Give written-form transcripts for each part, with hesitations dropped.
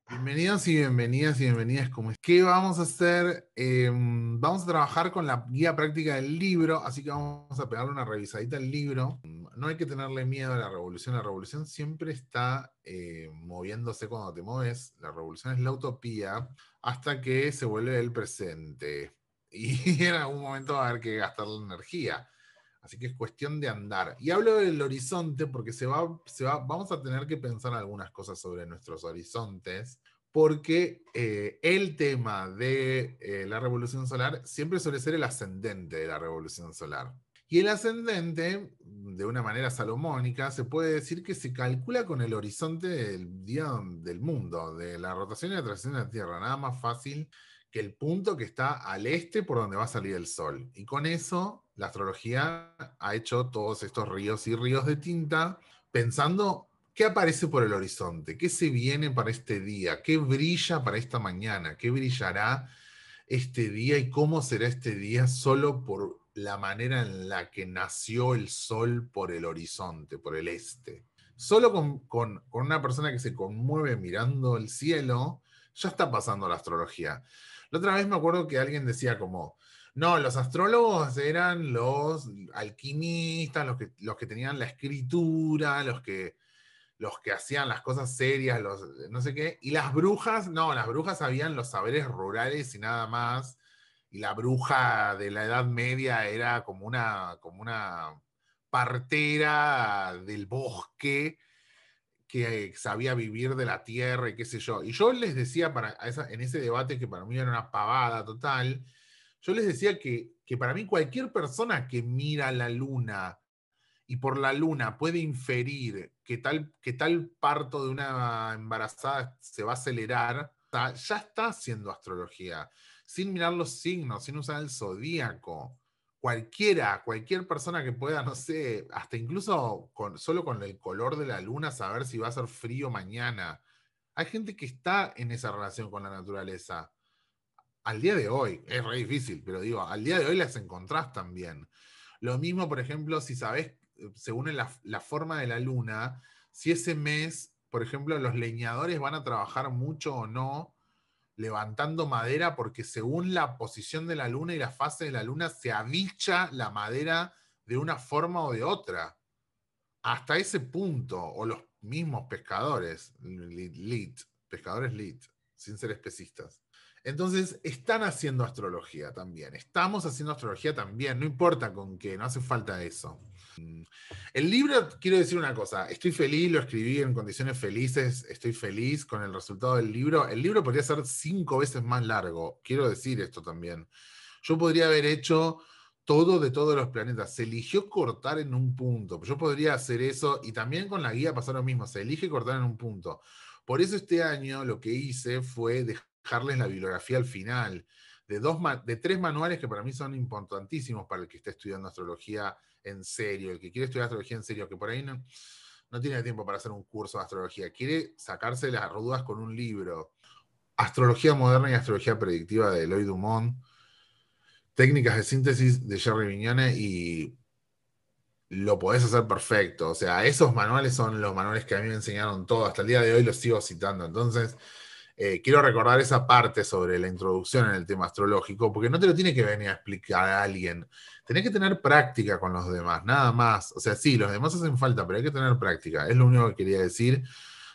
Bienvenidos y bienvenidas y bienvenidas. ¿Qué vamos a hacer? Vamos a trabajar con la guía práctica del libro, así que vamos a pegarle una revisadita al libro. No hay que tenerle miedo a la revolución. La revolución siempre está moviéndose cuando te mueves. La revolución es la utopía hasta que se vuelve el presente. Y en algún momento va a haber que gastar la energía. Así que es cuestión de andar. Y hablo del horizonte porque vamos a tener que pensar algunas cosas sobre nuestros horizontes, porque el tema de la revolución solar siempre suele ser el ascendente de la revolución solar. Y el ascendente, de una manera salomónica, se puede decir que se calcula con el horizonte del día del mundo, de la rotación y la transición de la Tierra. Nada más fácil que el punto que está al este por donde va a salir el sol. Y con eso la astrología ha hecho todos estos ríos y ríos de tinta pensando qué aparece por el horizonte, qué se viene para este día, qué brilla para esta mañana, qué brillará este día y cómo será este día solo por la manera en la que nació el sol por el horizonte, por el este. Solo con una persona que se conmueve mirando el cielo, ya está pasando la astrología. La otra vez me acuerdo que alguien decía como, no, los astrólogos eran los alquimistas, los que tenían la escritura, los que hacían las cosas serias, los no sé qué, y las brujas, no, las brujas sabían los saberes rurales y nada más, y la bruja de la Edad Media era como una partera del bosque que sabía vivir de la tierra y qué sé yo. Y yo les decía en ese debate que para mí era una pavada total, yo les decía que para mí cualquier persona que mira la luna y por la luna puede inferir que tal parto de una embarazada se va a acelerar, o sea, ya está haciendo astrología, sin mirar los signos, sin usar el zodíaco. Cualquier persona que pueda, no sé, hasta incluso solo con el color de la luna saber si va a ser frío mañana. Hay gente que está en esa relación con la naturaleza. Al día de hoy, es re difícil, pero digo, al día de hoy las encontrás también. Lo mismo, por ejemplo, si sabés, según la forma de la luna, si ese mes, por ejemplo, los leñadores van a trabajar mucho o no levantando madera, porque según la posición de la luna y la fase de la luna, se avicha la madera de una forma o de otra. Hasta ese punto, o los mismos pescadores, pescadores lit, sin ser especistas. Entonces, están haciendo astrología también. Estamos haciendo astrología también. No importa con qué, no hace falta eso. El libro, quiero decir una cosa, estoy feliz, lo escribí en condiciones felices, estoy feliz con el resultado del libro. El libro podría ser 5 veces más largo, quiero decir esto también. Yo podría haber hecho todo de todos los planetas. Se eligió cortar en un punto. Yo podría hacer eso y también con la guía pasó lo mismo. Se elige cortar en un punto. Por eso este año lo que hice fue dejarles la bibliografía al final de 3 manuales que para mí son importantísimos para el que está estudiando astrología en serio, el que quiere estudiar astrología en serio, que por ahí no tiene tiempo para hacer un curso de astrología, quiere sacarse las dudas con un libro. Astrología moderna y astrología predictiva de Eloy Dumont, técnicas de síntesis de Jerry Viñone y lo podés hacer perfecto. O sea, esos manuales son los manuales que a mí me enseñaron todo. Hasta el día de hoy los sigo citando. Entonces, quiero recordar esa parte sobre la introducción en el tema astrológico, porque no te lo tiene que venir a explicar a alguien. Tenés que tener práctica con los demás, nada más. O sea, sí, los demás hacen falta, pero hay que tener práctica. Es lo único que quería decir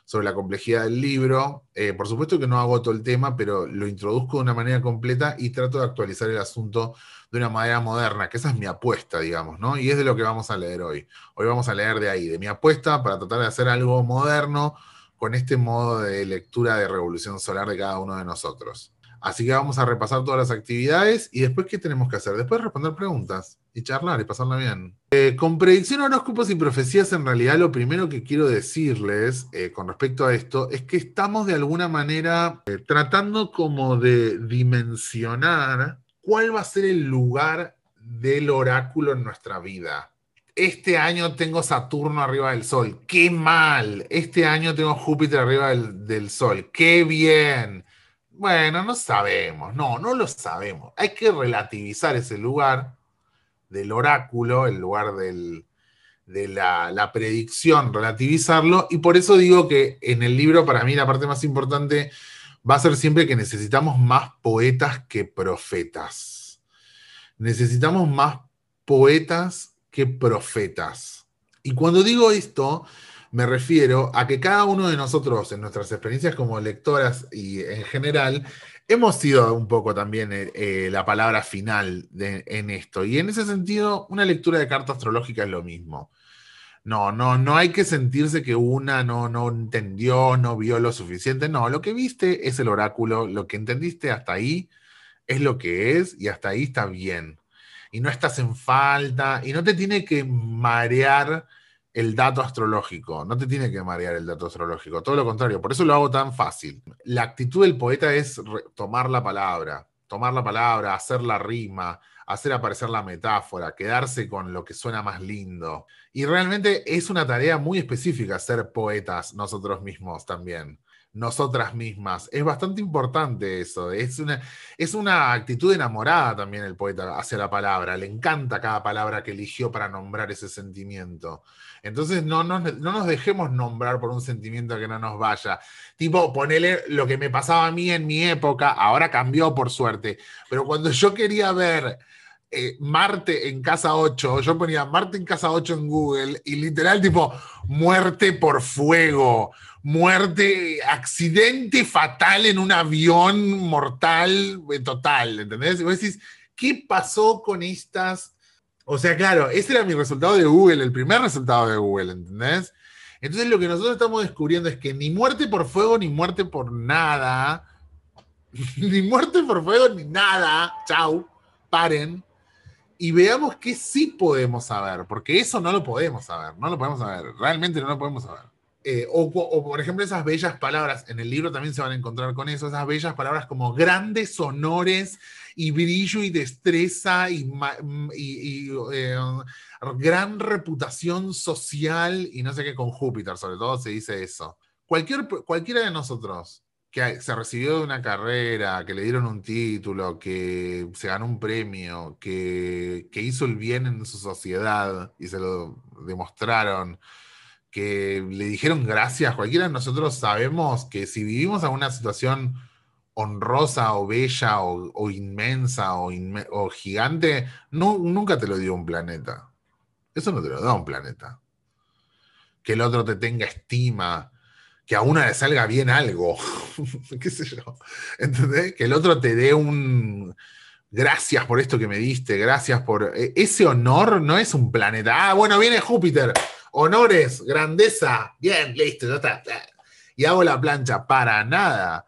sobre la complejidad del libro. Por supuesto que no agoto el tema, pero lo introduzco de una manera completa y trato de actualizar el asunto de una manera moderna, que esa es mi apuesta, digamos, ¿no? Y es de lo que vamos a leer hoy. Hoy vamos a leer de ahí, de mi apuesta para tratar de hacer algo moderno con este modo de lectura de revolución solar de cada uno de nosotros. Así que vamos a repasar todas las actividades y después, ¿qué tenemos que hacer? Después responder preguntas y charlar y pasarla bien. Con predicción, horóscopos y profecías, en realidad lo primero que quiero decirles con respecto a esto es que estamos de alguna manera tratando como de dimensionar cuál va a ser el lugar del oráculo en nuestra vida. Este año tengo Saturno arriba del Sol. ¡Qué mal! Este año tengo Júpiter arriba del Sol. ¡Qué bien! Bueno, no sabemos. No lo sabemos. Hay que relativizar ese lugar del oráculo, el lugar de la predicción, relativizarlo, y por eso digo que en el libro, para mí, la parte más importante va a ser siempre que necesitamos más poetas que profetas. Necesitamos más poetas que profetas. Y cuando digo esto, me refiero a que cada uno de nosotros, en nuestras experiencias como lectoras y en general, hemos sido un poco también la palabra final en esto. Y en ese sentido, una lectura de carta astrológica es lo mismo. No hay que sentirse que una no entendió, no vio lo suficiente. No, lo que viste es el oráculo, lo que entendiste hasta ahí es lo que es y hasta ahí está bien. Y no estás en falta y no te tiene que marear el dato astrológico, no te tiene que marear el dato astrológico, todo lo contrario, por eso lo hago tan fácil. La actitud del poeta es tomar la palabra, hacer la rima, hacer aparecer la metáfora, quedarse con lo que suena más lindo. Y realmente es una tarea muy específica ser poetas nosotros mismos también, nosotras mismas. Es bastante importante eso. Es una actitud enamorada también el poeta hacia la palabra. Le encanta cada palabra que eligió para nombrar ese sentimiento. Entonces no nos dejemos nombrar por un sentimiento que no nos vaya. Tipo, ponele lo que me pasaba a mí en mi época, ahora cambió por suerte. Pero cuando yo quería ver Marte en casa 8, yo ponía Marte en casa 8 en Google y literal tipo muerte por fuego, muerte, accidente fatal en un avión mortal total, ¿entendés? Y vos decís, ¿qué pasó con estas? O sea, claro, ese era mi resultado de Google, el primer resultado de Google, ¿entendés? Entonces lo que nosotros estamos descubriendo es que ni muerte por fuego, ni muerte por nada, ni muerte por fuego, ni nada, chau, paren, y veamos qué sí podemos saber, porque eso no lo podemos saber, no lo podemos saber, realmente no lo podemos saber. Por ejemplo, esas bellas palabras, en el libro también se van a encontrar con eso, esas bellas palabras como grandes honores y brillo y destreza y gran reputación social y no sé qué con Júpiter, sobre todo se dice eso. Cualquiera de nosotros que se recibió de una carrera, que le dieron un título, que se ganó un premio, que hizo el bien en su sociedad y se lo demostraron, que le dijeron gracias, cualquiera de nosotros sabemos que si vivimos alguna situación honrosa o bella o inmensa o gigante, nunca te lo dio un planeta. Eso no te lo da un planeta. Que el otro te tenga estima, que a una le salga bien algo, qué sé yo, ¿entendés? Que el otro te dé un gracias por esto que me diste, gracias por... Ese honor no es un planeta. Ah, bueno, viene Júpiter, honores, grandeza, bien, listo, ya está. Y hago la plancha, para nada.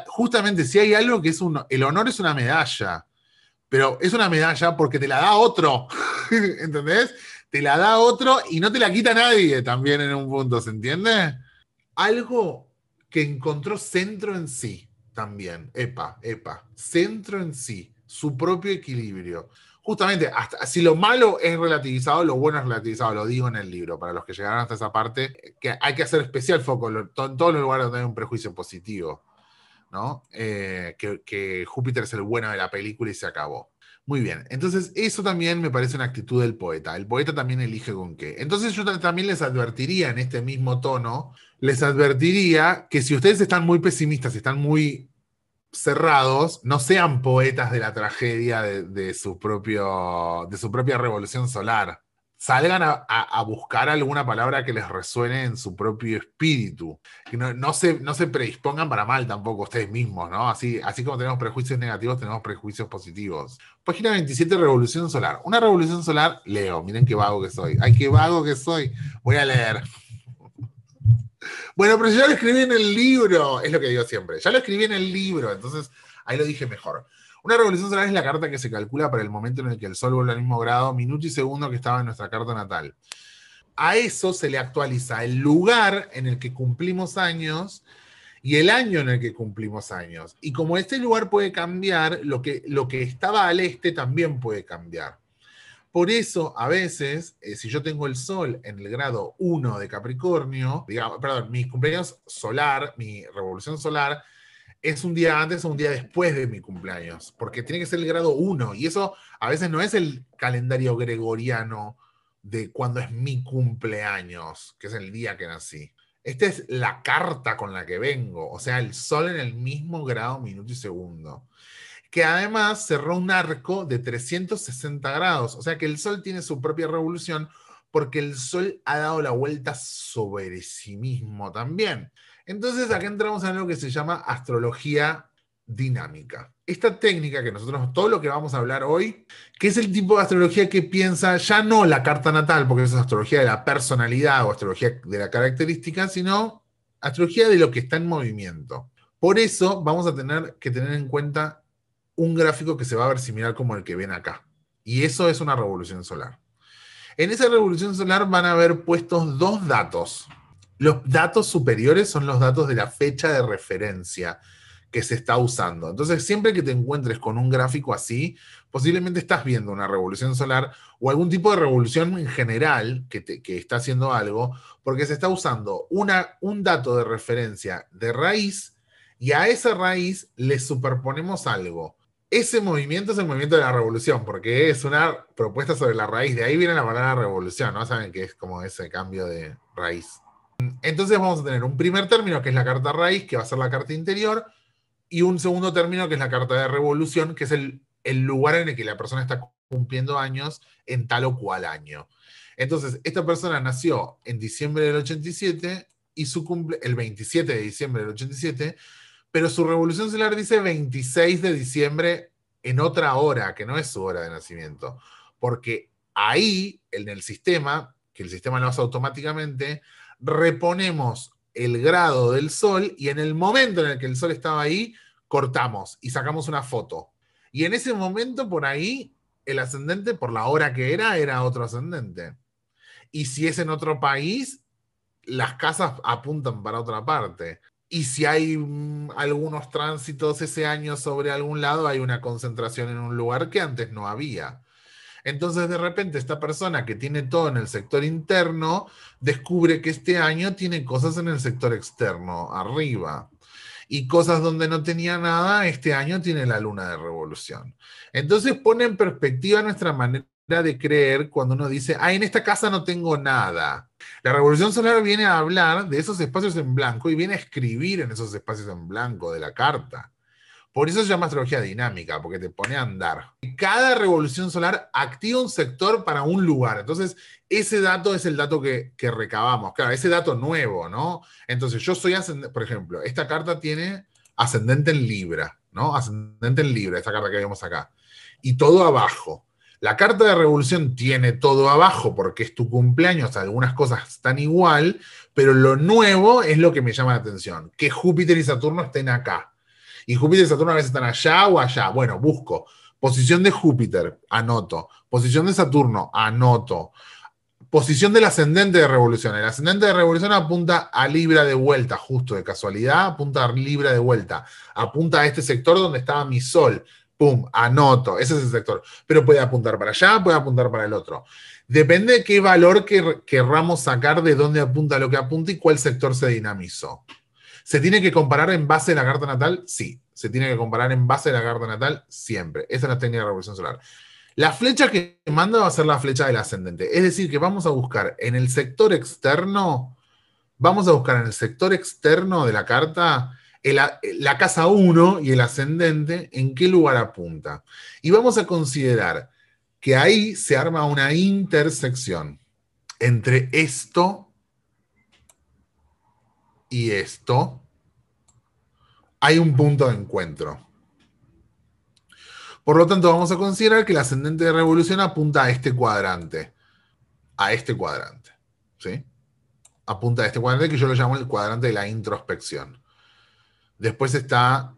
Justamente si hay algo que es el honor es una medalla, pero es una medalla porque te la da otro, ¿entendés? Te la da otro y no te la quita nadie también en un punto, ¿se entiende? Algo que encontró centro en sí también, centro en sí, su propio equilibrio. Justamente, hasta si lo malo es relativizado, lo bueno es relativizado, lo digo en el libro, para los que llegaron hasta esa parte, que hay que hacer especial foco en todos los lugares donde hay un prejuicio positivo, ¿no? Que Júpiter es el bueno de la película y se acabó. Muy bien, entonces eso también me parece una actitud del poeta. El poeta también elige con qué. Entonces yo también les advertiría en este mismo tono, les advertiría que si ustedes están muy pesimistas, están muy cerrados, no sean poetas de la tragedia de de su propia revolución solar. Salgan a buscar alguna palabra que les resuene en su propio espíritu. Que no se predispongan para mal tampoco ustedes mismos, ¿no? Así como tenemos prejuicios negativos, tenemos prejuicios positivos. Página 27, Revolución Solar. Una revolución solar, leo, miren qué vago que soy. Ay, qué vago que soy. Voy a leer. Bueno, pero ya lo escribí en el libro, es lo que digo siempre. Ya lo escribí en el libro, entonces ahí lo dije mejor. Una revolución solar es la carta que se calcula para el momento en el que el Sol vuelve al mismo grado, minuto y segundo que estaba en nuestra carta natal. A eso se le actualiza el lugar en el que cumplimos años y el año en el que cumplimos años. Y como este lugar puede cambiar, lo que estaba al este también puede cambiar. Por eso, a veces, si yo tengo el Sol en el grado 1 de Capricornio, digamos, perdón, mi cumpleaños solar, mi revolución solar, es un día antes o un día después de mi cumpleaños, porque tiene que ser el grado 1, y eso a veces no es el calendario gregoriano de cuando es mi cumpleaños, que es el día que nací. Esta es la carta con la que vengo, o sea, el sol en el mismo grado, minuto y segundo. Que además cerró un arco de 360 grados, o sea que el sol tiene su propia revolución porque el sol ha dado la vuelta sobre sí mismo también. Entonces acá entramos en algo que se llama astrología dinámica. Esta técnica que nosotros, todo lo que vamos a hablar hoy, que es el tipo de astrología que piensa ya no la carta natal, porque eso es astrología de la personalidad o astrología de la característica, sino astrología de lo que está en movimiento. Por eso vamos a tener que tener en cuenta un gráfico que se va a ver similar como el que ven acá. Y eso es una revolución solar. En esa revolución solar van a haber puestos dos datos. Los datos superiores son los datos de la fecha de referencia que se está usando. Entonces, siempre que te encuentres con un gráfico así, posiblemente estás viendo una revolución solar o algún tipo de revolución en general que está haciendo algo, porque se está usando un dato de referencia de raíz y a esa raíz le superponemos algo. Ese movimiento es el movimiento de la revolución, porque es una propuesta sobre la raíz. De ahí viene la palabra revolución, ¿no? Saben que es como ese cambio de raíz. Entonces vamos a tener un primer término, que es la carta raíz, que va a ser la carta interior, y un segundo término, que es la carta de revolución, que es el lugar en el que la persona está cumpliendo años en tal o cual año. Entonces, esta persona nació en diciembre del 87 y su cumple el 27 de diciembre del 87, pero su revolución solar dice 26 de diciembre en otra hora, que no es su hora de nacimiento, porque ahí, en el sistema, que el sistema lo hace automáticamente, reponemos el grado del sol y en el momento en el que el sol estaba ahí, cortamos y sacamos una foto. Y en ese momento, por ahí, el ascendente, por la hora que era otro ascendente. Y si es en otro país, las casas apuntan para otra parte. Y si hay algunos tránsitos ese año sobre algún lado, hay una concentración en un lugar que antes no había. Entonces, de repente, esta persona que tiene todo en el sector interno, descubre que este año tiene cosas en el sector externo, arriba. Y cosas donde no tenía nada, este año tiene la luna de revolución. Entonces pone en perspectiva nuestra manera de creer cuando uno dice, en esta casa no tengo nada. La revolución solar viene a hablar de esos espacios en blanco y viene a escribir en esos espacios en blanco de la carta. Por eso se llama astrología dinámica, porque te pone a andar. Cada revolución solar activa un sector para un lugar. Entonces, ese dato es el dato que recabamos. Claro, ese dato nuevo, ¿no? Entonces, yo soy ascendente, por ejemplo, esta carta tiene ascendente en Libra, ¿no? Ascendente en Libra, esta carta que vemos acá. Y todo abajo. La carta de revolución tiene todo abajo porque es tu cumpleaños, algunas cosas están igual, pero lo nuevo es lo que me llama la atención, que Júpiter y Saturno estén acá. Y Júpiter y Saturno a veces están allá o allá. Bueno, busco. Posición de Júpiter, anoto. Posición de Saturno, anoto. Posición del ascendente de revolución. El ascendente de revolución apunta a Libra de vuelta, justo de casualidad, apunta a Libra de vuelta. Apunta a este sector donde estaba mi sol. Pum, anoto. Ese es el sector. Pero puede apuntar para allá, puede apuntar para el otro. Depende de qué valor querramos sacar de dónde apunta lo que apunta y cuál sector se dinamizó. ¿Se tiene que comparar en base de la carta natal? Sí. Se tiene que comparar en base de la carta natal siempre. Esa es la técnica de revolución solar. La flecha que manda va a ser la flecha del ascendente. Es decir, que vamos a buscar en el sector externo, de la carta la casa 1 y el ascendente, en qué lugar apunta. Y vamos a considerar que ahí se arma una intersección entre esto y esto. Hay un punto de encuentro. Por lo tanto, vamos a considerar que el ascendente de revolución apunta a este cuadrante. ¿Sí? Apunta a este cuadrante que yo lo llamo el cuadrante de la introspección. Después está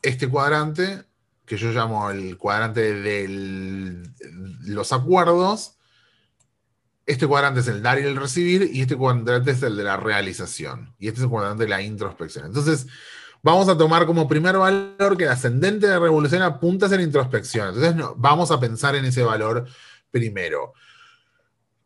este cuadrante que yo llamo el cuadrante de los acuerdos. Este cuadrante es el dar y el recibir, y este cuadrante es el de la realización. Y este es el cuadrante de la introspección. Entonces, vamos a tomar como primer valor que el ascendente de revolución apunta a la introspección. Entonces, vamos a pensar en ese valor primero.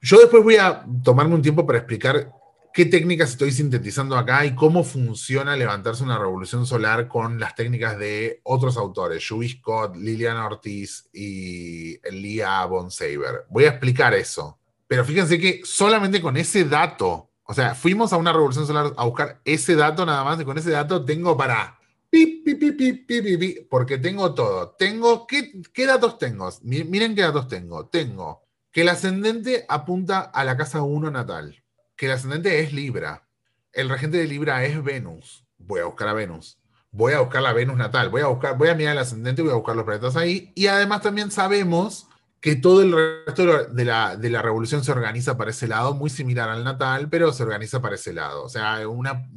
Yo después voy a tomarme un tiempo para explicar qué técnicas estoy sintetizando acá y cómo funciona levantarse una revolución solar con las técnicas de otros autores, Julie Scott, Liliana Ortiz y Elia Bonsaber. Voy a explicar eso. Pero fíjense que solamente con ese dato, o sea, fuimos a una revolución solar a buscar ese dato nada más, y con ese dato tengo para pi, pi, pi, pi, pi, pi, pi, porque tengo todo. Tengo, ¿qué datos tengo? Miren qué datos tengo. Tengo que el ascendente apunta a la casa 1 natal, que el ascendente es Libra, el regente de Libra es Venus. Voy a buscar a Venus. Voy a buscar la Venus natal. Voy a mirar el ascendente, voy a buscar los planetas ahí. Y además también sabemos que todo el resto de la revolución se organiza para ese lado, muy similar al natal, pero se organiza para ese lado. O sea, una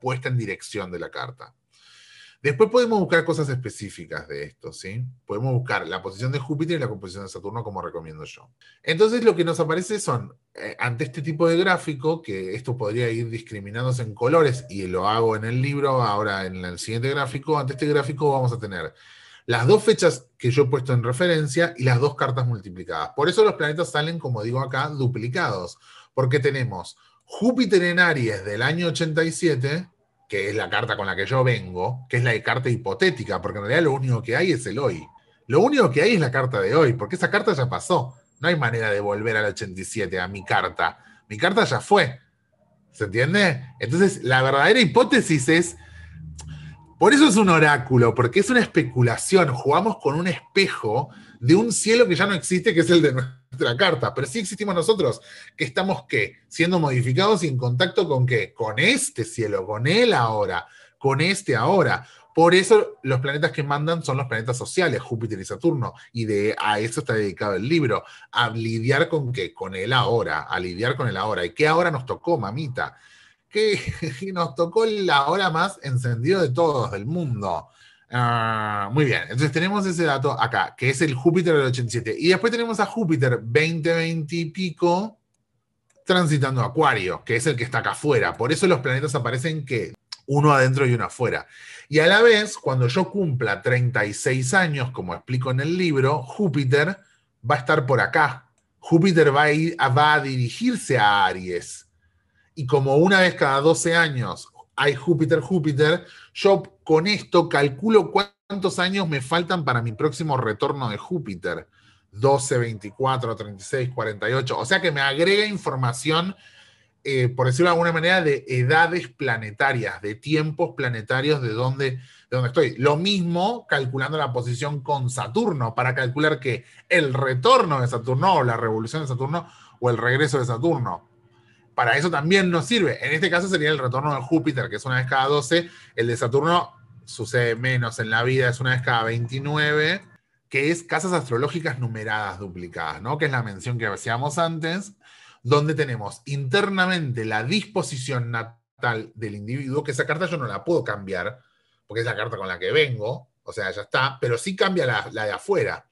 puesta en dirección de la carta. Después podemos buscar cosas específicas de esto, ¿sí? Podemos buscar la posición de Júpiter y la composición de Saturno, como recomiendo yo. Entonces, lo que nos aparece son, ante este tipo de gráfico, que esto podría ir discriminándose en colores, y lo hago en el libro, ahora en el siguiente gráfico, ante este gráfico vamos a tener las dos fechas que yo he puesto en referencia y las dos cartas multiplicadas. Por eso los planetas salen, como digo acá, duplicados, porque tenemos Júpiter en Aries del año 87, que es la carta con la que yo vengo, que es la carta hipotética, porque en realidad lo único que hay es el hoy. Lo único que hay es la carta de hoy, porque esa carta ya pasó. No hay manera de volver al 87, a mi carta. Mi carta ya fue. ¿Se entiende? Entonces, la verdadera hipótesis es... Por eso es un oráculo, porque es una especulación. Jugamos con un espejo de un cielo que ya no existe, que es el de nuestra carta. Pero sí existimos nosotros, que estamos, ¿qué? Siendo modificados y en contacto con ¿qué? Con este cielo, con él ahora, con este ahora. Por eso los planetas que mandan son los planetas sociales, Júpiter y Saturno. Y a eso está dedicado el libro, a lidiar con ¿qué? Con él ahora, a lidiar con el ahora. ¿Y qué ahora nos tocó, mamita? Que nos tocó la hora más encendido de todos, del mundo. Muy bien, entonces tenemos ese dato acá, que es el Júpiter del 87. Y después tenemos a Júpiter 2020 y pico transitando Acuario, que es el que está acá afuera. Por eso los planetas aparecen que uno adentro y uno afuera. Y a la vez, cuando yo cumpla 36 años, como explico en el libro, Júpiter va a estar por acá. Júpiter va a dirigirse a Aries. Y como una vez cada 12 años hay Júpiter, yo con esto calculo cuántos años me faltan para mi próximo retorno de Júpiter. 12, 24, 36, 48. O sea que me agrega información, por decirlo de alguna manera, de edades planetarias, de tiempos planetarios de donde estoy. Lo mismo calculando la posición con Saturno, para calcular que el retorno de Saturno, o la revolución de Saturno, o el regreso de Saturno. Para eso también nos sirve. En este caso sería el retorno de Júpiter, que es una vez cada 12. El de Saturno sucede menos en la vida, es una vez cada 29, que es casas astrológicas numeradas duplicadas, ¿no? Que es la mención que hacíamos antes, donde tenemos internamente la disposición natal del individuo, que esa carta yo no la puedo cambiar, porque es la carta con la que vengo, o sea, ya está, pero sí cambia la de afuera.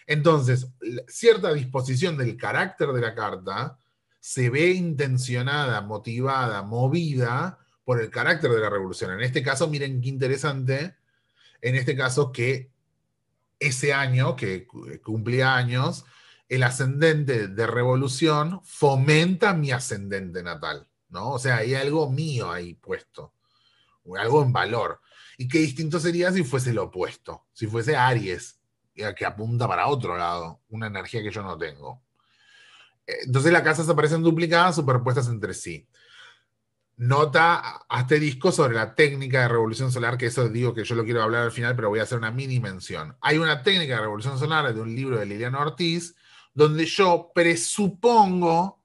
Entonces, cierta disposición del carácter de la carta se ve intencionada, motivada, movida por el carácter de la revolución. En este caso, miren qué interesante, en este caso que ese año, que cumplía años, el ascendente de revolución fomenta mi ascendente natal, ¿no? O sea, hay algo mío ahí puesto, algo en valor. Y qué distinto sería si fuese lo opuesto, si fuese Aries, que apunta para otro lado, una energía que yo no tengo. Entonces las casas aparecen duplicadas, superpuestas entre sí. Nota asterisco sobre la técnica de revolución solar, que eso digo que yo lo quiero hablar al final, pero voy a hacer una mini mención. Hay una técnica de revolución solar de un libro de Liliana Ortiz, donde yo presupongo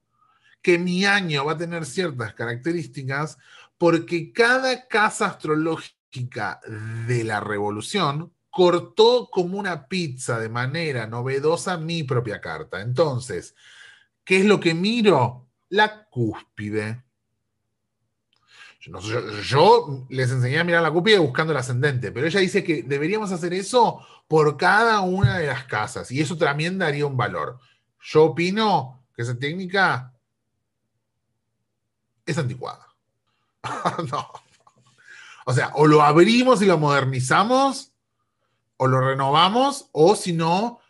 que mi año va a tener ciertas características, porque cada casa astrológica de la revolución cortó como una pizza de manera novedosa mi propia carta. Entonces, ¿qué es lo que miro? La cúspide. Yo les enseñé a mirar la cúspide buscando el ascendente, pero ella dice que deberíamos hacer eso por cada una de las casas, y eso también daría un valor. Yo opino que esa técnica es anticuada. No. O sea, o lo abrimos y lo modernizamos, o lo renovamos, o si no,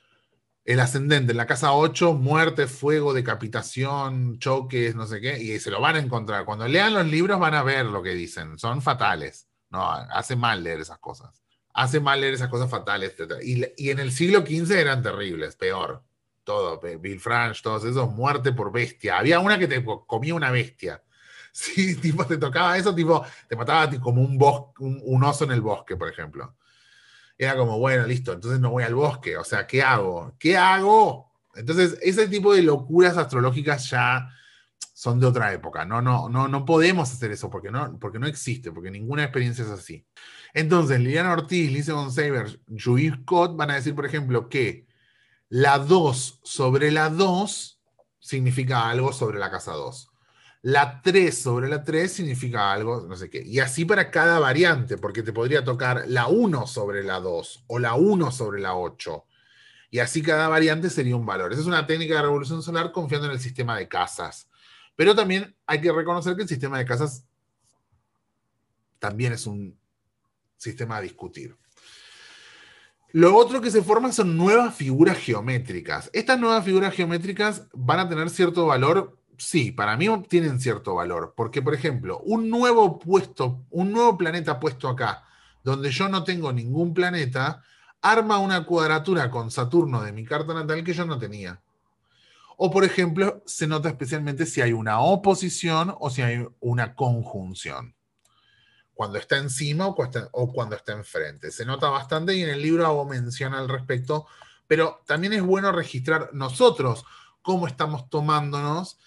El ascendente en la casa 8, muerte, fuego, decapitación, choques, no sé qué, y se lo van a encontrar. Cuando lean los libros van a ver lo que dicen, son fatales. No, hace mal leer esas cosas. Hace mal leer esas cosas fatales. Y en el siglo XV eran terribles, peor. Todo, Bill Franch, todos esos, muerte por bestia. Había una que te comía una bestia. Sí, tipo, te tocaba eso, tipo, te mataba como un oso en el bosque, por ejemplo. Era como, bueno, listo, entonces no voy al bosque, o sea, ¿qué hago? ¿Qué hago? Entonces, ese tipo de locuras astrológicas ya son de otra época. No podemos hacer eso porque no existe, porque ninguna experiencia es así. Entonces, Liliana Ortiz, Lisa González, Juiz Scott van a decir, por ejemplo, que la 2 sobre la 2 significa algo sobre la casa 2. La 3 sobre la 3 significa algo, no sé qué. Y así para cada variante, porque te podría tocar la 1 sobre la 2 o la 1 sobre la 8. Y así cada variante sería un valor. Esa es una técnica de revolución solar confiando en el sistema de casas. Pero también hay que reconocer que el sistema de casas también es un sistema a discutir. Lo otro que se forma son nuevas figuras geométricas. Estas nuevas figuras geométricas van a tener cierto valor. Sí, para mí tienen cierto valor. Porque, por ejemplo, un nuevo planeta puesto acá, donde yo no tengo ningún planeta, arma una cuadratura con Saturno de mi carta natal que yo no tenía. O, por ejemplo, se nota especialmente si hay una oposición o si hay una conjunción cuando está encima o cuando está enfrente. Se nota bastante y en el libro hago mención al respecto, pero también es bueno registrar nosotros cómo estamos tomándonos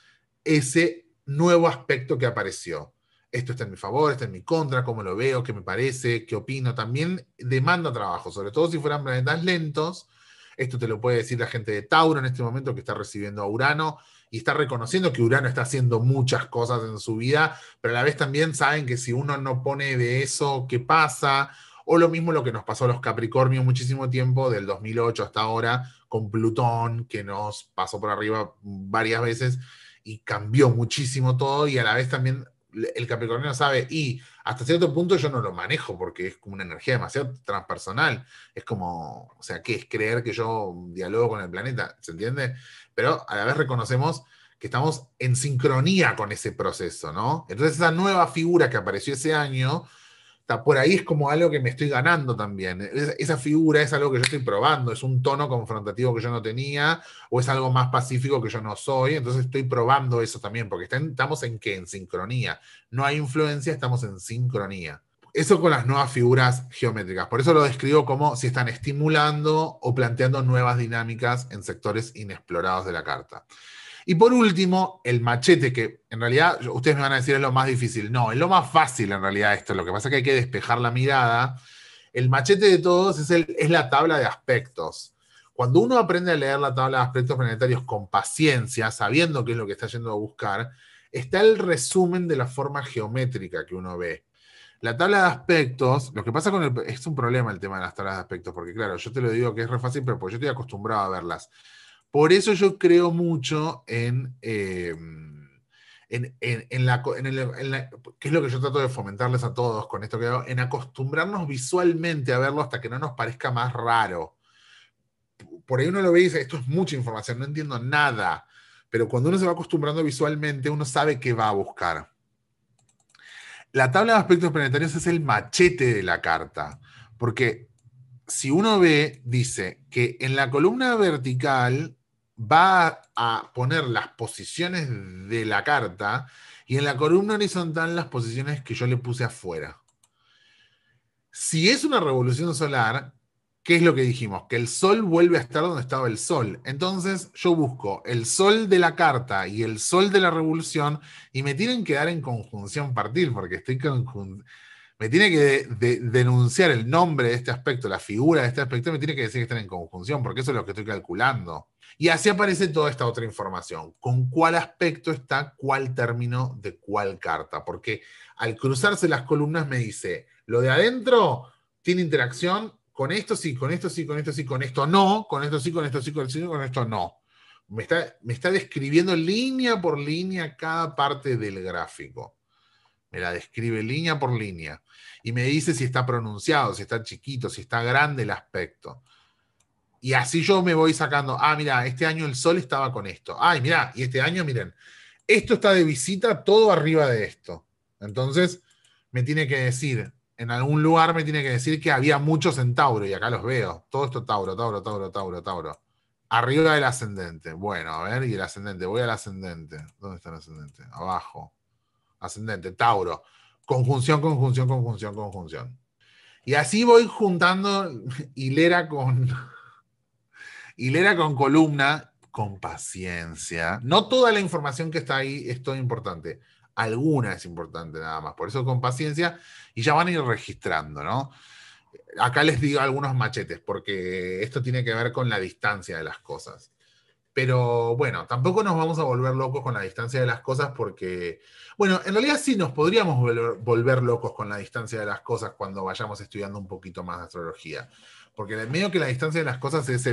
ese nuevo aspecto que apareció. Esto está en mi favor, está en mi contra, cómo lo veo, qué me parece, qué opino. También demanda trabajo, sobre todo si fueran planetas lentos. Esto te lo puede decir la gente de Tauro en este momento que está recibiendo a Urano y está reconociendo que Urano está haciendo muchas cosas en su vida, pero a la vez también saben que si uno no pone de eso, ¿qué pasa? O lo mismo lo que nos pasó a los Capricornios muchísimo tiempo, del 2008 hasta ahora, con Plutón, que nos pasó por arriba varias veces y cambió muchísimo todo y a la vez también el Capricornio sabe y hasta cierto punto yo no lo manejo porque es como una energía demasiado transpersonal. Es como, o sea, ¿qué es creer que yo dialogo con el planeta? ¿Se entiende? Pero a la vez reconocemos que estamos en sincronía con ese proceso, ¿no? Entonces esa nueva figura que apareció ese año, por ahí es como algo que me estoy ganando también. Esa figura es algo que yo estoy probando, es un tono confrontativo que yo no tenía, o es algo más pacífico que yo no soy, entonces estoy probando eso también, porque estamos en qué, en sincronía. No hay influencia, estamos en sincronía. Eso con las nuevas figuras geométricas. Por eso lo describo como si están estimulando o planteando nuevas dinámicas en sectores inexplorados de la carta. Y por último, el machete, que en realidad ustedes me van a decir es lo más difícil. No, es lo más fácil en realidad esto. Lo que pasa es que hay que despejar la mirada. El machete de todos es la tabla de aspectos. Cuando uno aprende a leer la tabla de aspectos planetarios con paciencia, sabiendo qué es lo que está yendo a buscar, está el resumen de la forma geométrica que uno ve. La tabla de aspectos, lo que pasa es un problema el tema de las tablas de aspectos, porque claro, yo te lo digo que es re fácil, pero pues yo estoy acostumbrado a verlas. Por eso yo creo mucho que es lo que yo trato de fomentarles a todos con esto que hago, en acostumbrarnos visualmente a verlo hasta que no nos parezca más raro. Por ahí uno lo ve y dice, esto es mucha información, no entiendo nada. Pero cuando uno se va acostumbrando visualmente, uno sabe qué va a buscar. La tabla de aspectos planetarios es el machete de la carta, porque si uno ve, dice que en la columna vertical va a poner las posiciones de la carta y en la columna horizontal las posiciones que yo le puse afuera. Si es una revolución solar, ¿qué es lo que dijimos? Que el Sol vuelve a estar donde estaba el Sol. Entonces yo busco el Sol de la carta y el Sol de la revolución y me tienen que dar en conjunción partir, porque me tiene que denunciar el nombre de este aspecto, la figura de este aspecto, me tiene que decir que están en conjunción, porque eso es lo que estoy calculando. Y así aparece toda esta otra información, con cuál aspecto está cuál término de cuál carta, porque al cruzarse las columnas me dice, lo de adentro tiene interacción con esto sí, con esto sí, con esto sí, con esto no, con esto sí, con esto sí, con esto sí, con esto no. Me está describiendo línea por línea cada parte del gráfico. Me la describe línea por línea. Y me dice si está pronunciado, si está chiquito, si está grande el aspecto. Y así yo me voy sacando, mira, este año el sol estaba con esto. Ay, mira, y este año, miren, esto está de visita todo arriba de esto. Entonces, me tiene que decir, en algún lugar me tiene que decir que había muchos en Tauro, y acá los veo. Todo esto Tauro, Tauro, Tauro, Tauro, Tauro. Arriba del ascendente. Bueno, a ver, y el ascendente. Voy al ascendente. ¿Dónde está el ascendente? Abajo. Ascendente, Tauro. Conjunción, conjunción, conjunción, conjunción. Y así voy juntando hilera con, hilera con columna, con paciencia. No toda la información que está ahí es todo importante. Alguna es importante nada más. Por eso con paciencia y ya van a ir registrando, ¿no? Acá les digo algunos machetes, porque esto tiene que ver con la distancia de las cosas. Pero bueno, tampoco nos vamos a volver locos con la distancia de las cosas porque, bueno, en realidad sí nos podríamos volver locos con la distancia de las cosas cuando vayamos estudiando un poquito más de astrología. Porque medio que la distancia de las cosas es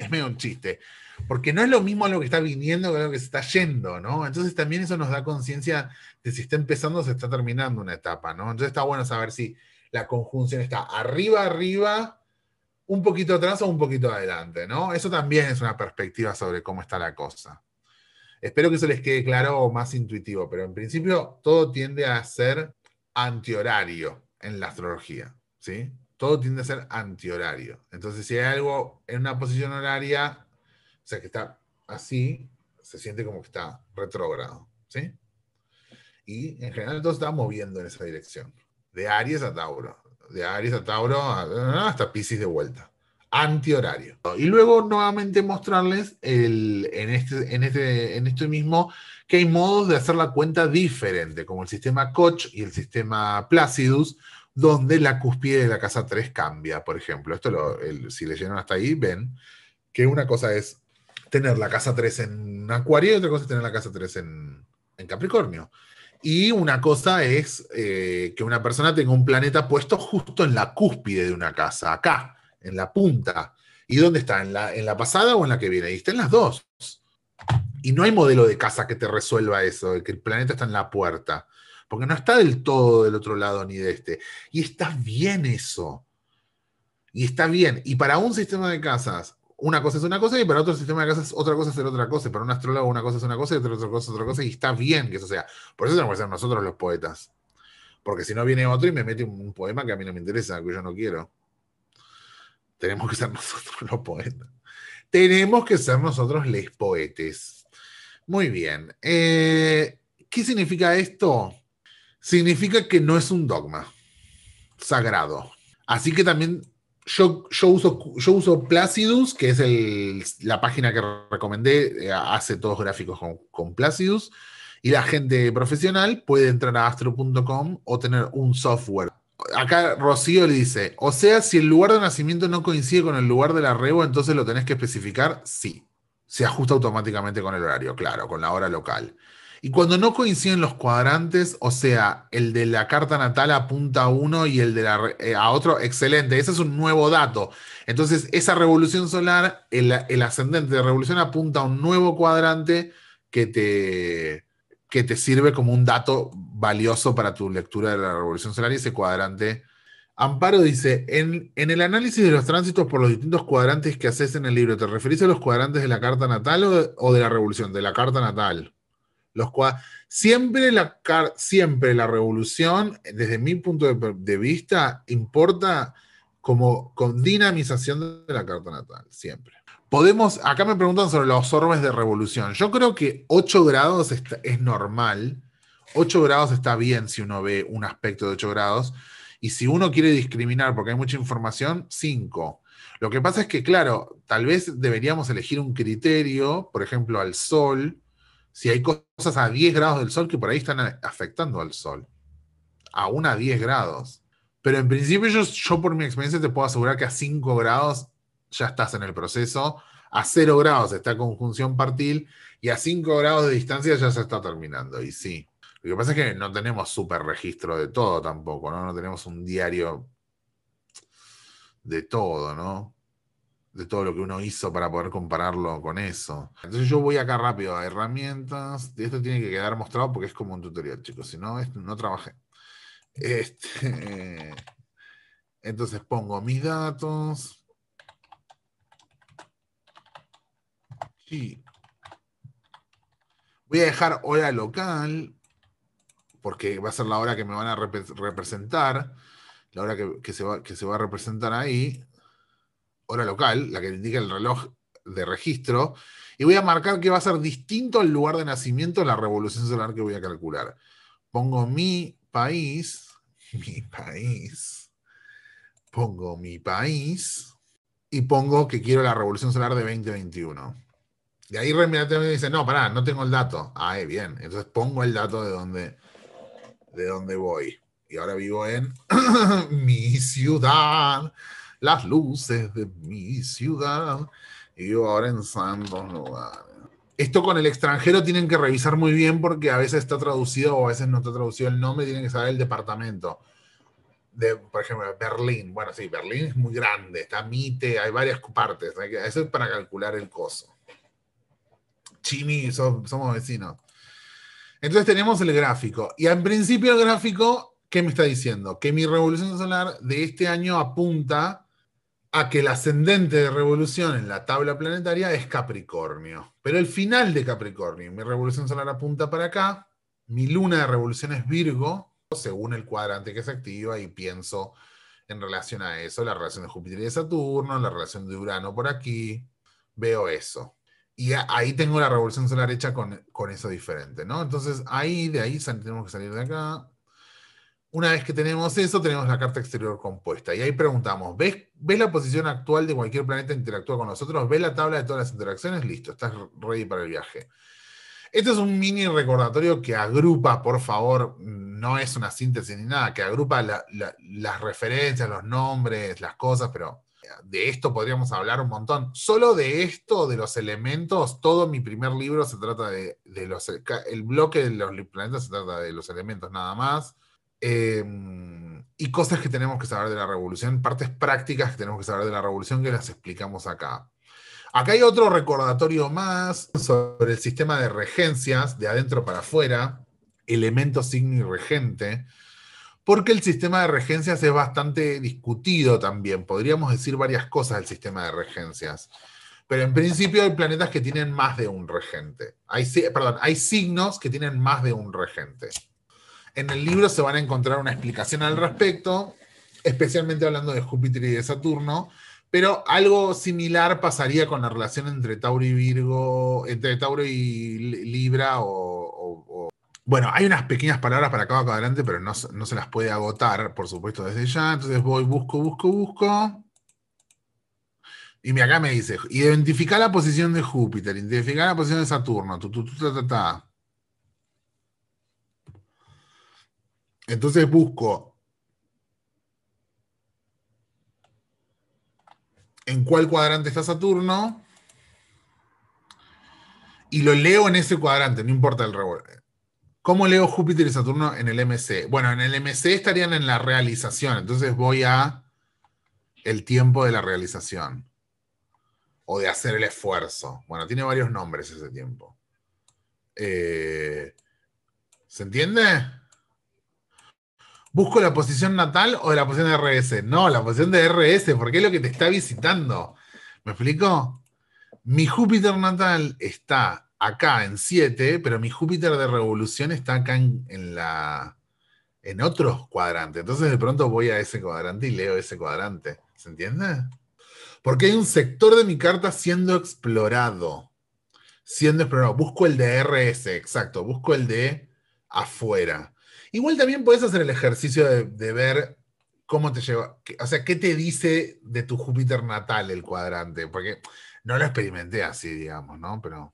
medio un chiste. Porque no es lo mismo lo que está viniendo que lo que se está yendo, ¿no? Entonces también eso nos da conciencia de si está empezando o se está terminando una etapa, ¿no? Entonces está bueno saber si la conjunción está arriba, arriba, un poquito atrás o un poquito adelante, ¿no? Eso también es una perspectiva sobre cómo está la cosa. Espero que eso les quede claro o más intuitivo, pero en principio todo tiende a ser antihorario en la astrología, ¿sí? Todo tiende a ser antihorario. Entonces, si hay algo en una posición horaria, o sea, que está así, se siente como que está retrógrado, ¿sí? Y en general todo se está moviendo en esa dirección. De Aries a Tauro. De Aries a Tauro hasta Piscis de vuelta. Antihorario. Y luego nuevamente mostrarles en este mismo que hay modos de hacer la cuenta diferente, como el sistema Koch y el sistema Placidus, donde la cúspide de la casa 3 cambia, por ejemplo. Si leyeron hasta ahí, ven que una cosa es tener la casa 3 en Acuario y otra cosa es tener la casa 3 en Capricornio. Y una cosa es que una persona tenga un planeta puesto justo en la cúspide de una casa, acá, en la punta. ¿Y dónde está? En la pasada o en la que viene? Y está en las dos. Y no hay modelo de casa que te resuelva eso, de que el planeta está en la puerta. Porque no está del todo del otro lado ni de este. Y está bien eso. Y está bien. Y para un sistema de casas, una cosa es una cosa y para otro sistema de casas otra cosa es otra cosa. Y para un astrólogo una cosa es una cosa y otra cosa es otra cosa. Y está bien que eso sea. Por eso tenemos que ser nosotros los poetas. Porque si no viene otro y me mete un poema que a mí no me interesa, que yo no quiero. Tenemos que ser nosotros los poetas. Tenemos que ser nosotros les poetes. Muy bien. ¿Qué significa esto? Significa que no es un dogma sagrado. Así que también yo uso Placidus, que es la página que recomendé, hace todos gráficos con Placidus, y la gente profesional puede entrar a astro.com o tener un software. Acá Rocío le dice, o sea, si el lugar de nacimiento no coincide con el lugar del arrebo, entonces lo tenés que especificar, sí. Se ajusta automáticamente con el horario, claro, con la hora local. Y cuando no coinciden los cuadrantes, o sea, el de la carta natal apunta a uno y el de a otro, excelente, ese es un nuevo dato. Entonces, esa revolución solar, el ascendente de revolución apunta a un nuevo cuadrante que que te sirve como un dato valioso para tu lectura de la revolución solar y ese cuadrante. Amparo dice, en el análisis de los tránsitos por los distintos cuadrantes que haces en el libro, ¿te referís a los cuadrantes de la carta natal o de la revolución? De la carta natal. Siempre la revolución, desde mi punto de vista, importa como con dinamización de la carta natal, siempre. Acá me preguntan sobre los orbes de revolución. Yo creo que 8 grados es normal. 8 grados está bien si uno ve un aspecto de 8 grados. Y si uno quiere discriminar porque hay mucha información, 5. Lo que pasa es que, claro, tal vez deberíamos elegir un criterio, por ejemplo, al Sol, si hay cosas a 10 grados del Sol que por ahí están afectando al Sol. Aún a 10 grados. Pero en principio yo por mi experiencia te puedo asegurar que a 5 grados ya estás en el proceso, a 0 grados está conjunción partil y a 5 grados de distancia ya se está terminando. Y sí, lo que pasa es que no tenemos súper registro de todo tampoco, ¿no? No tenemos un diario de todo, ¿no? De todo lo que uno hizo para poder compararlo con eso. Entonces yo voy acá rápido a herramientas. Esto tiene que quedar mostrado porque es como un tutorial, chicos. Si no, no trabajé. Entonces pongo mis datos. Sí. Voy a dejar hora local, porque va a ser la hora que me van a representar, la hora que se va a representar ahí, hora local, la que indica el reloj de registro, y voy a marcar que va a ser distinto al lugar de nacimiento de la revolución solar que voy a calcular. Pongo mi país, pongo mi país, y pongo que quiero la revolución solar de 2021. Y ahí inmediatamente me dice, no, pará, no tengo el dato. Ah, bien. Entonces pongo el dato de dónde voy. Y ahora vivo en mi ciudad, las luces de mi ciudad. Y vivo ahora en Santos Lugares. Esto con el extranjero tienen que revisar muy bien porque a veces está traducido o a veces no está traducido el nombre, tienen que saber el departamento. Por ejemplo, Berlín. Bueno, sí, Berlín es muy grande, está Mitte, hay varias partes. Eso es para calcular el coso. Chini, somos vecinos. Entonces tenemos el gráfico. Y en principio el gráfico, ¿qué me está diciendo? Que mi revolución solar de este año apunta a que el ascendente de revolución en la tabla planetaria es Capricornio. Pero el final de Capricornio, mi revolución solar apunta para acá, mi luna de revolución es Virgo, según el cuadrante que se activa, y pienso en relación a eso, la relación de Júpiter y de Saturno, la relación de Urano por aquí, veo eso. Y ahí tengo la revolución solar hecha con eso diferente, ¿no? Entonces, de ahí tenemos que salir de acá. Una vez que tenemos eso, tenemos la carta exterior compuesta. Y ahí preguntamos, ¿ves la posición actual de cualquier planeta que interactúa con nosotros? ¿Ves la tabla de todas las interacciones? Listo, estás ready para el viaje. Este es un mini recordatorio que agrupa, por favor, no es una síntesis ni nada, que agrupa las referencias, los nombres, las cosas, pero de esto podríamos hablar un montón. Solo de esto, de los elementos, todo mi primer libro se trata el bloque de los planetas se trata de los elementos nada más. Y cosas que tenemos que saber de la revolución, partes prácticas que tenemos que saber de la revolución que las explicamos acá. Acá hay otro recordatorio más sobre el sistema de regencias, de adentro para afuera, elemento, signo y regente, porque el sistema de regencias es bastante discutido también. Podríamos decir varias cosas del sistema de regencias. Pero en principio hay planetas que tienen más de un regente. Hay signos que tienen más de un regente. En el libro se van a encontrar una explicación al respecto, especialmente hablando de Júpiter y de Saturno, pero algo similar pasaría con la relación entre Tauro y Virgo, entre Tauro y Libra Bueno, hay unas pequeñas palabras para cada cuadrante, pero no se las puede agotar, por supuesto, desde ya. Entonces busco. Y acá me dice, identificar la posición de Júpiter, identificar la posición de Saturno, ta. Entonces busco en cuál cuadrante está Saturno y lo leo en ese cuadrante, no importa el revuelve. ¿Cómo leo Júpiter y Saturno en el MC? Bueno, en el MC estarían en la realización, entonces voy a el tiempo de la realización o de hacer el esfuerzo. Bueno, tiene varios nombres ese tiempo. ¿Se entiende? ¿Busco la posición natal o la posición de RS? No, la posición de RS, porque es lo que te está visitando. ¿Me explico? Mi Júpiter natal está acá en 7, pero mi Júpiter de revolución está acá en otros cuadrantes. Entonces de pronto voy a ese cuadrante y leo ese cuadrante. ¿Se entiende? Porque hay un sector de mi carta siendo explorado. Busco el de RS, exacto. Busco el de afuera. Igual también puedes hacer el ejercicio de ver cómo te lleva. O sea, qué te dice de tu Júpiter natal el cuadrante. Porque no lo experimenté así, digamos, ¿no? Pero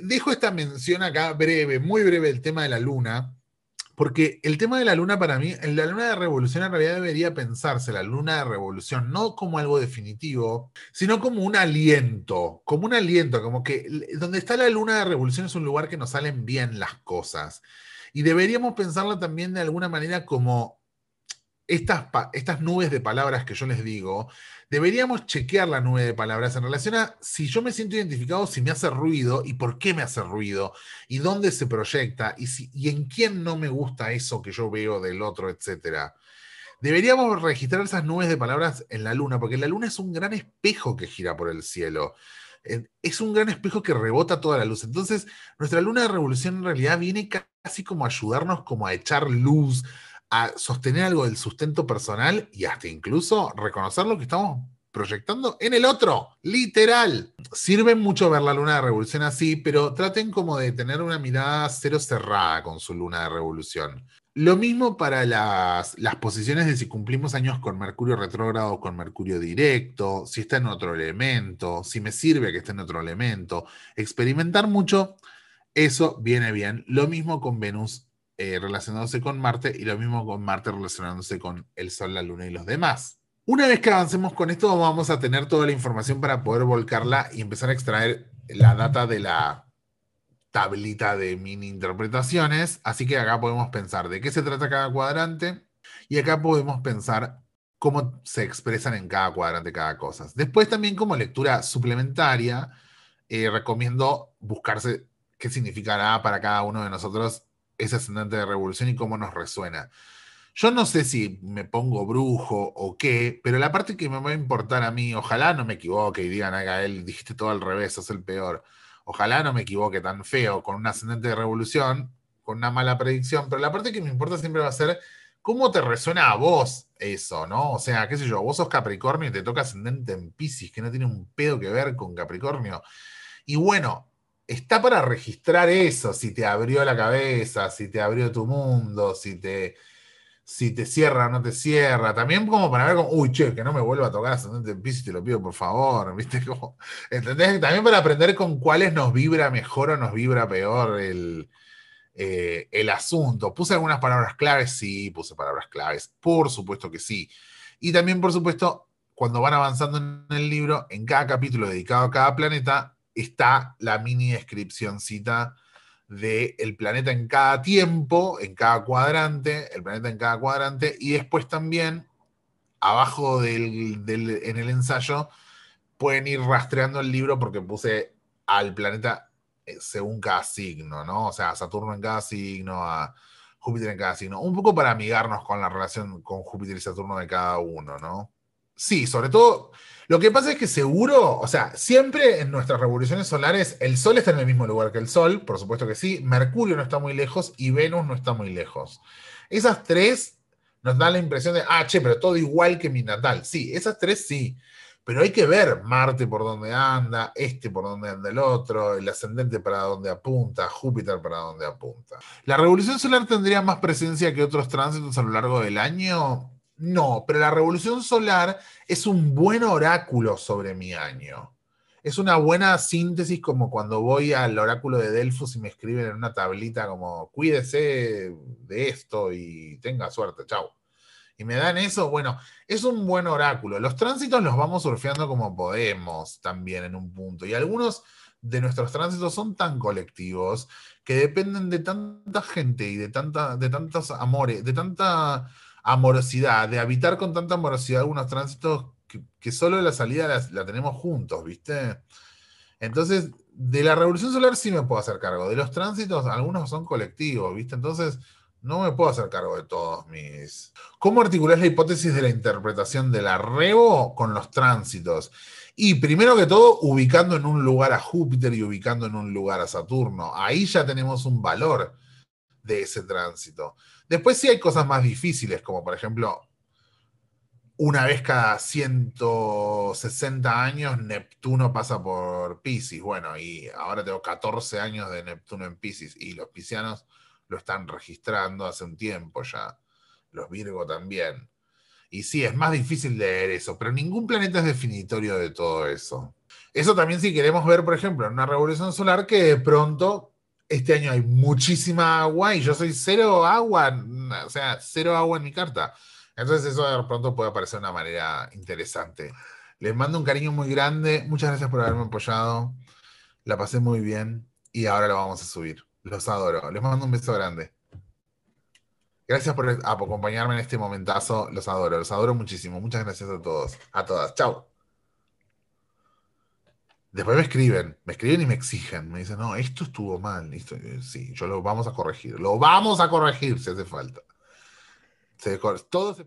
dejo esta mención acá breve, muy breve, el tema de la luna. Porque el tema de la luna para mí, en la luna de revolución en realidad debería pensarse la luna de revolución no como algo definitivo, sino como un aliento, como que donde está la luna de revolución es un lugar que nos salen bien las cosas. Y deberíamos pensarla también de alguna manera como estas nubes de palabras que yo les digo, deberíamos chequear la nube de palabras en relación a si yo me siento identificado, si me hace ruido y por qué me hace ruido y dónde se proyecta y en quién no me gusta eso que yo veo del otro, etcétera. Deberíamos registrar esas nubes de palabras en la luna, porque la luna es un gran espejo que gira por el cielo. Es un gran espejo que rebota toda la luz. Entonces, nuestra luna de revolución en realidad viene casi como a ayudarnos como a echar luz, a sostener algo del sustento personal y hasta incluso reconocer lo que estamos proyectando en el otro, literal. Sirve mucho ver la luna de revolución así, pero traten como de tener una mirada cero cerrada con su luna de revolución. Lo mismo para las posiciones de si cumplimos años con Mercurio retrógrado o con Mercurio directo, si está en otro elemento, si me sirve que esté en otro elemento. Experimentar mucho, eso viene bien. Lo mismo con Venus relacionándose con Marte y lo mismo con Marte relacionándose con el Sol, la Luna y los demás. Una vez que avancemos con esto, vamos a tener toda la información para poder volcarla y empezar a extraer la data de la tablita de mini interpretaciones. Así que acá podemos pensar de qué se trata cada cuadrante y acá podemos pensar cómo se expresan en cada cuadrante cada cosa. Después también como lectura suplementaria, recomiendo buscarse qué significará para cada uno de nosotros ese ascendente de revolución y cómo nos resuena. Yo no sé si me pongo brujo o qué, pero la parte que me va a importar a mí, ojalá no me equivoque y digan, a Gael, dijiste todo al revés, sos el peor. Ojalá no me equivoque tan feo con un ascendente de revolución, con una mala predicción, pero la parte que me importa siempre va a ser cómo te resuena a vos eso, ¿no? O sea, qué sé yo, vos sos Capricornio y te toca ascendente en Piscis, que no tiene un pedo que ver con Capricornio. Y bueno, está para registrar eso, si te abrió la cabeza, si te abrió tu mundo, si te cierra o no te cierra. También como para ver como, uy, che, que no me vuelva a tocar ascendente en Piscis, te lo pido por favor, ¿viste? Como, ¿entendés? También para aprender con cuáles nos vibra mejor o nos vibra peor el asunto. ¿Puse algunas palabras claves? Sí, puse palabras claves. Por supuesto que sí. Y también, por supuesto, cuando van avanzando en el libro, en cada capítulo dedicado a cada planeta, está la mini descripcióncita del planeta en cada tiempo, en cada cuadrante, el planeta en cada cuadrante, y después también, abajo en el ensayo, pueden ir rastreando el libro porque puse al planeta según cada signo, ¿no? O sea, a Saturno en cada signo, a Júpiter en cada signo, un poco para amigarnos con la relación con Júpiter y Saturno de cada uno, ¿no? Sí, sobre todo, lo que pasa es que seguro, o sea, siempre en nuestras revoluciones solares el Sol está en el mismo lugar que el Sol, por supuesto que sí, Mercurio no está muy lejos y Venus no está muy lejos. Esas tres nos dan la impresión de, che, pero todo igual que mi natal. Sí, esas tres sí, pero hay que ver Marte por dónde anda, por dónde anda el otro, el ascendente para dónde apunta, Júpiter para dónde apunta. ¿La revolución solar tendría más presencia que otros tránsitos a lo largo del año? No, pero la revolución solar es un buen oráculo sobre mi año. Es una buena síntesis como cuando voy al oráculo de Delfos y me escriben en una tablita como cuídese de esto y tenga suerte, chao. Y me dan eso, bueno, es un buen oráculo. Los tránsitos los vamos surfeando como podemos también en un punto. Y algunos de nuestros tránsitos son tan colectivos que dependen de tanta gente y de tantos amores, de tanta amorosidad, de habitar con tanta amorosidad algunos tránsitos que solo la salida la tenemos juntos, ¿viste? Entonces, de la revolución solar sí me puedo hacer cargo. De los tránsitos, algunos son colectivos, ¿viste? Entonces, no me puedo hacer cargo de todos mis. ¿Cómo articulás la hipótesis de la interpretación de la Revo con los tránsitos? Y primero que todo, ubicando en un lugar a Júpiter y ubicando en un lugar a Saturno. Ahí ya tenemos un valor de ese tránsito. Después sí hay cosas más difíciles, como por ejemplo, una vez cada 160 años Neptuno pasa por Piscis. Bueno, y ahora tengo 14 años de Neptuno en Piscis y los piscianos lo están registrando hace un tiempo ya. Los Virgo también. Y sí, es más difícil leer eso, pero ningún planeta es definitorio de todo eso. Eso también si queremos ver, por ejemplo, en una revolución solar que de pronto este año hay muchísima agua y yo soy cero agua, o sea, cero agua en mi carta. Entonces eso de pronto puede parecer una manera interesante. Les mando un cariño muy grande, muchas gracias por haberme apoyado, la pasé muy bien y ahora lo vamos a subir. Los adoro, les mando un beso grande. Gracias por acompañarme en este momentazo, los adoro muchísimo. Muchas gracias a todos, a todas. Chao. Después me escriben y me exigen, me dicen, no, esto estuvo mal, sí, yo lo vamos a corregir si hace falta. Todo se